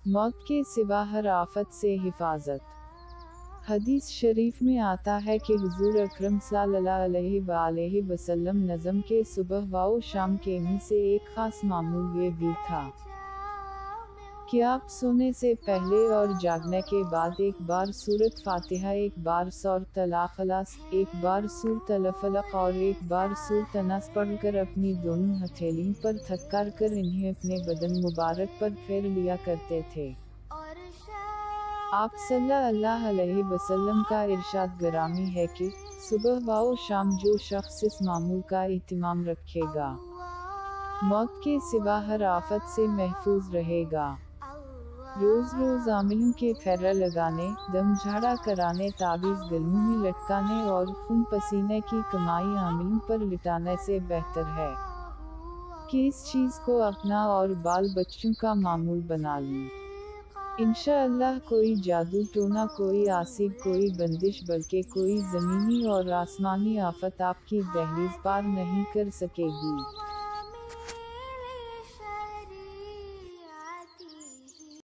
मौत के सिवा हर आफत से हिफाजत। हदीस शरीफ में आता है कि हुजूर अकरम सल्लल्लाहु अलैहि वसल्लम नज़म के सुबह व शाम के में से एक खास मामूल ये भी था कि आप सोने से पहले और जागने के बाद एक बार सूरत फातिहा, एक बार सूरत अल-इखलास, एक बार सूरत अल-फलक और एक बार सूरत अन-नास पढ़कर अपनी दोनों हथेलियों पर थपकार कर इन्हें अपने बदन मुबारक पर फेर लिया करते थे। आप सल्लल्लाहु अलैहि वसल्लम का इरशाद गिरामी है कि सुबह व शाम जो शख्स इस मामूल का इत्माम रखेगा, मौत के सिवा हर आफत से महफूज रहेगा। रोज रोज आमिलों के फेरा लगाने, दम झाड़ा कराने, ताबीज़ गलों में लटकाने और खून पसीने की कमाई आमिलों पर लिटाने से बेहतर है कि इस चीज़ को अपना और बाल बच्चों का मामूल बना लूं। इंशाअल्लाह कोई जादू टोना, कोई आसिब, कोई बंदिश, बल्कि कोई ज़मीनी और आसमानी आफत आपकी दहलीज पार नहीं कर सकेगी।